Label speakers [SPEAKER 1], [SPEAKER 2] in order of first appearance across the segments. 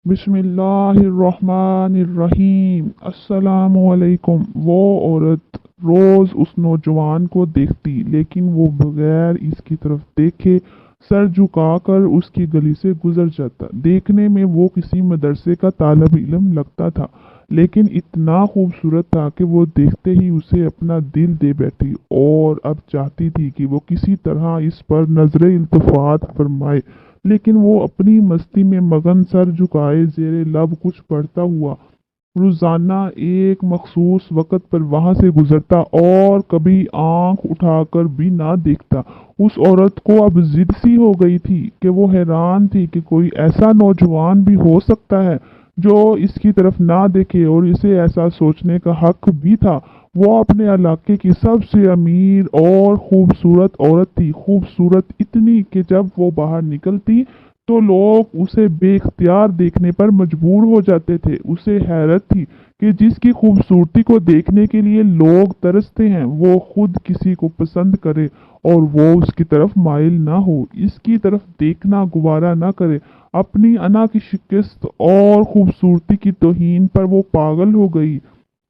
[SPEAKER 1] बिस्मिल्लाहिर्रहमानिर्रहीम। अस्सलामुअलैकुम। वो औरत रोज उस नौजवान को देखती, लेकिन वो बगैर इसकी तरफ देखे सर झुकाकर उसकी गली से गुजर जाता। देखने में वो किसी मदरसे का तालिब इल्म लगता था, लेकिन इतना खूबसूरत था कि वो देखते ही उसे अपना दिल दे बैठी और अब चाहती थी कि वो किसी तरह इस पर नजर इल्तफात फरमाए। लेकिन वो अपनी मस्ती में मगन सर झुकाए जेरे लब कुछ पढ़ता हुआ रोजाना एक मखसूस वक्त पर वहां से गुजरता और कभी आंख उठाकर भी ना देखता। उस औरत को अब जिद सी हो गई थी कि वो हैरान थी कि कोई ऐसा नौजवान भी हो सकता है जो इसकी तरफ ना देखे, और इसे ऐसा सोचने का हक भी था। वो अपने इलाके की सबसे अमीर और खूबसूरत औरत थी, खूबसूरत इतनी कि जब वो बाहर निकलती तो लोग उसे बेख्तियार देखने पर मजबूर हो जाते थे। उसे हैरत थी कि जिसकी खूबसूरती को देखने के लिए लोग तरसते हैं, वो खुद किसी को पसंद करे और वो उसकी तरफ माइल ना हो, इसकी तरफ देखना गुवारा ना करे। अपनी अना की शिकस्त और खूबसूरती की तौहीन पर वो पागल हो गई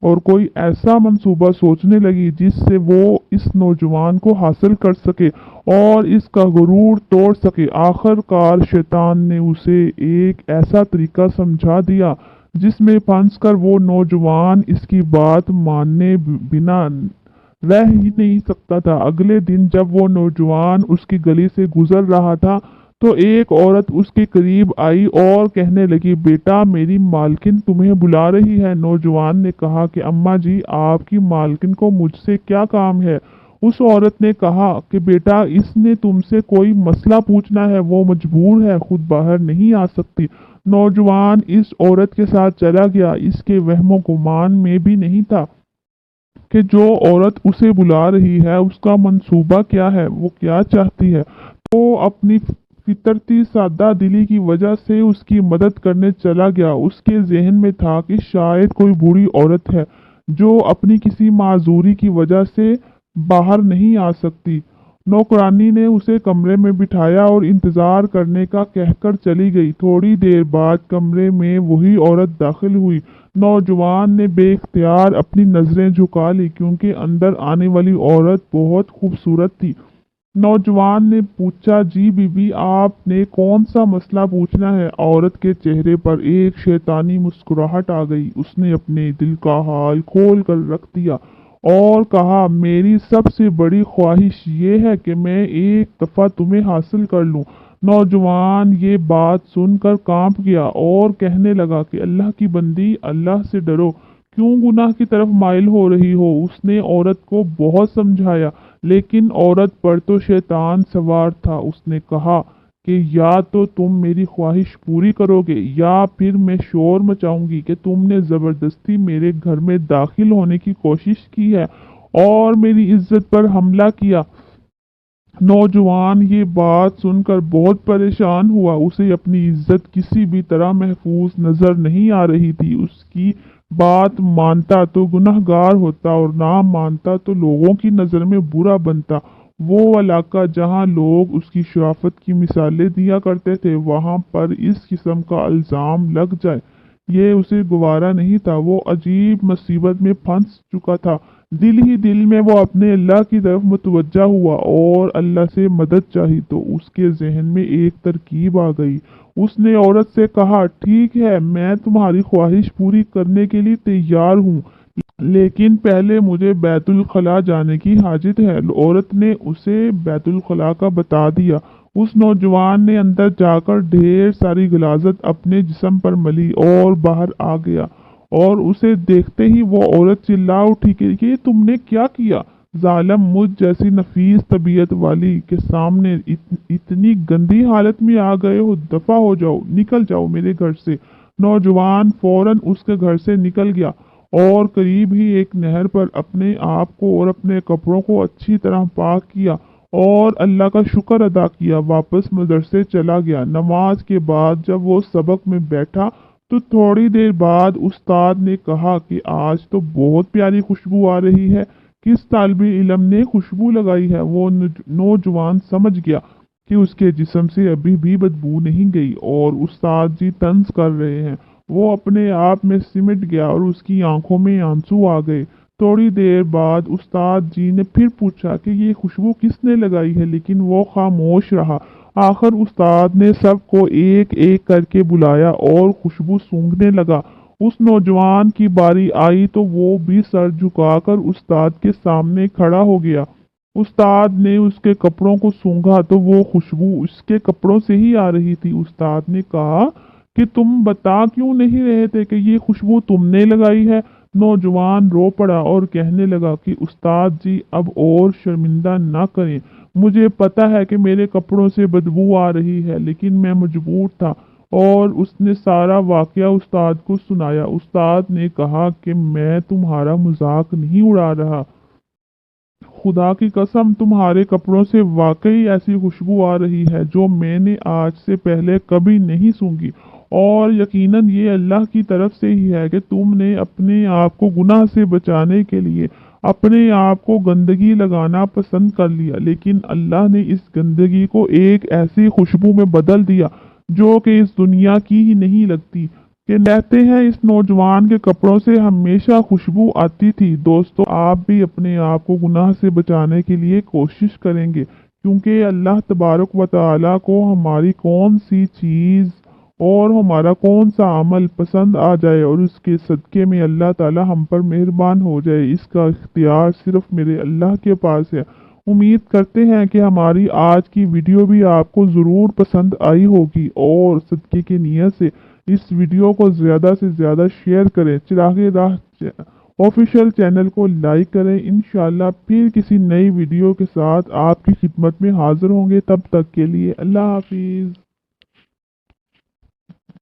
[SPEAKER 1] और कोई ऐसा मंसूबा सोचने लगी जिससे वो इस नौजवान को हासिल कर सके और इसका गुरूर तोड़ सके। आखिरकार शैतान ने उसे एक ऐसा तरीका समझा दिया जिसमें फंस कर वो नौजवान इसकी बात मानने बिना रह ही नहीं सकता था। अगले दिन जब वो नौजवान उसकी गली से गुजर रहा था तो एक औरत उसके करीब आई और कहने लगी, बेटा, मेरी मालकिन तुम्हें बुला रही है। नौजवान ने कहा कि अम्मा जी, आपकी मालकिन को मुझसे क्या काम है। उस औरत ने कहा कि बेटा, इसने तुमसे कोई मसला पूछना है, वो मजबूर है, खुद बाहर नहीं आ सकती। नौजवान इस औरत के साथ चला गया। इसके वहमो गुमान में भी नहीं था कि जो औरत उसे बुला रही है उसका मंसूबा क्या है, वो क्या चाहती है। तो अपनी फितरती सादा दिली की वजह से उसकी मदद करने चला गया। उसके जहन में था कि शायद कोई बूढ़ी औरत है जो अपनी किसी माजूरी की वजह से बाहर नहीं आ सकती। नौकरानी ने उसे कमरे में बिठाया और इंतजार करने का कहकर चली गई। थोड़ी देर बाद कमरे में वही औरत दाखिल हुई। नौजवान ने बेख्तियार अपनी नजरें झुका ली क्योंकि अंदर आने वाली औरत बहुत खूबसूरत थी। नौजवान ने पूछा, जी बीबी, आपने कौन सा मसला पूछना है। औरत के चेहरे पर एक शैतानी मुस्कुराहट आ गई। उसने अपने दिल का हाल खोल कर रख दिया और कहा, मेरी सबसे बड़ी ख्वाहिश ये है कि मैं एक दफ़ा तुम्हें हासिल कर लूं। नौजवान ये बात सुनकर कांप गया और कहने लगा कि अल्लाह की बंदी, अल्लाह से डरो, क्यों गुनाह की तरफ माइल हो रही हो। उसने औरत को बहुत समझाया, लेकिन औरत पर तो शैतान सवार था। उसने कहा कि या तो तुम मेरी ख्वाहिश पूरी करोगे या फिर मैं शोर मचाऊंगी कि तुमने ज़बरदस्ती मेरे घर में दाखिल होने की कोशिश की है और मेरी इज्जत पर हमला किया। नौजवान ये बात सुनकर बहुत परेशान हुआ। उसे अपनी इज्जत किसी भी तरह महफूज नजर नहीं आ रही थी। उसकी बात मानता तो गुनहगार होता और ना मानता तो लोगों की नज़र में बुरा बनता। वो इलाका जहाँ लोग उसकी शराफत की मिसालें दिया करते थे, वहाँ पर इस किस्म का इल्ज़ाम लग जाए, ये उसे गवारा नहीं था। वो अजीब मुसीबत में फंस चुका था। दिल ही दिल में वो अपने अल्लाह की तरफ मुतवज्जा हुआ और अल्लाह से मदद चाही तो उसके जहन में एक तरकीब आ गई। उसने औरत से कहा, ठीक है, मैं तुम्हारी ख्वाहिश पूरी करने के लिए तैयार हूँ, लेकिन पहले मुझे बैतुल खला जाने की हाजत है। औरत ने उसे बैतुल खला का बता दिया। उस नौजवान ने अंदर जाकर ढेर सारी गलाजत अपने जिस्म पर मली और बाहर आ गया, और उसे देखते ही वो औरत चिल्ला उठी कि ये तुमने क्या किया। जालिम, मुझ जैसी नफीस तबीयत वाली के सामने इतनी गंदी हालत में आ गए हो, दफा हो जाओ, निकल जाओ मेरे घर से। नौजवान फौरन उसके घर से निकल गया और करीब ही एक नहर पर अपने आप को और अपने कपड़ों को अच्छी तरह पाक किया और अल्लाह का शुक्र अदा किया। वापस मदरसे चला गया। नमाज के बाद जब वो सबक में बैठा तो थोड़ी देर बाद उस्ताद ने कहा कि आज तो बहुत प्यारी खुशबू आ रही है। किस तालिबे इल्म ने खुशबू लगाई है। वो नौजवान समझ गया कि उसके जिस्म से अभी भी बदबू नहीं गई और उस्ताद जी तंज कर रहे हैं। वो अपने आप में सिमट गया और उसकी आंखों में आंसू आ गए। थोड़ी देर बाद उस्ताद जी ने फिर पूछा कि ये खुशबू किसने लगाई है, लेकिन वो खामोश रहा। आखिर उस्ताद ने सबको एक एक करके बुलाया और खुशबू सूंघने लगा। उस नौजवान की बारी आई तो वो भी सर झुकाकर उस्ताद के सामने खड़ा हो गया। उस्ताद ने उसके कपड़ों को सूंघा तो वो खुशबू उसके कपड़ों से ही आ रही थी। उस्ताद ने कहा कि तुम बता क्यों नहीं रहे थे कि ये खुशबू तुमने लगाई है। नौजवान रो पड़ा और कहने लगा कि उस्ताद जी अब और शर्मिंदा ना करें। मुझे पता है कि मेरे कपड़ों से बदबू आ रही है, लेकिन मैं मजबूर था। और उसने सारा वाकया उस्ताद को सुनाया। उस्ताद ने कहा कि मैं तुम्हारा मजाक नहीं उड़ा रहा। खुदा की कसम तुम्हारे कपड़ों से वाकई ऐसी खुशबू आ रही है जो मैंने आज से पहले कभी नहीं सूंघी। और यकीनन ये अल्लाह की तरफ से ही है कि तुमने अपने आप को गुनाह से बचाने के लिए अपने आप को गंदगी लगाना पसंद कर लिया, लेकिन अल्लाह ने इस गंदगी को एक ऐसी खुशबू में बदल दिया जो कि इस दुनिया की ही नहीं लगती। कि कहते हैं इस नौजवान के कपड़ों से हमेशा खुशबू आती थी। दोस्तों, आप भी अपने आप को गुनाह से बचाने के लिए कोशिश करेंगे, क्योंकि अल्लाह तबारक व तआला को हमारी कौन सी चीज़ और हमारा कौन सा अमल पसंद आ जाए और उसके सदक़े में अल्लाह ताला हम पर मेहरबान हो जाए, इसका इख्तियार सिर्फ मेरे अल्लाह के पास है। उम्मीद करते हैं कि हमारी आज की वीडियो भी आपको ज़रूर पसंद आई होगी और सदक़े की नीयत से इस वीडियो को ज़्यादा से ज़्यादा शेयर करें। चिरागे राह ऑफिशियल चैनल को लाइक करें। इंशाल्लाह फिर किसी नई वीडियो के साथ आपकी खिदमत में हाज़िर होंगे। तब तक के लिए अल्लाह हाफिज़।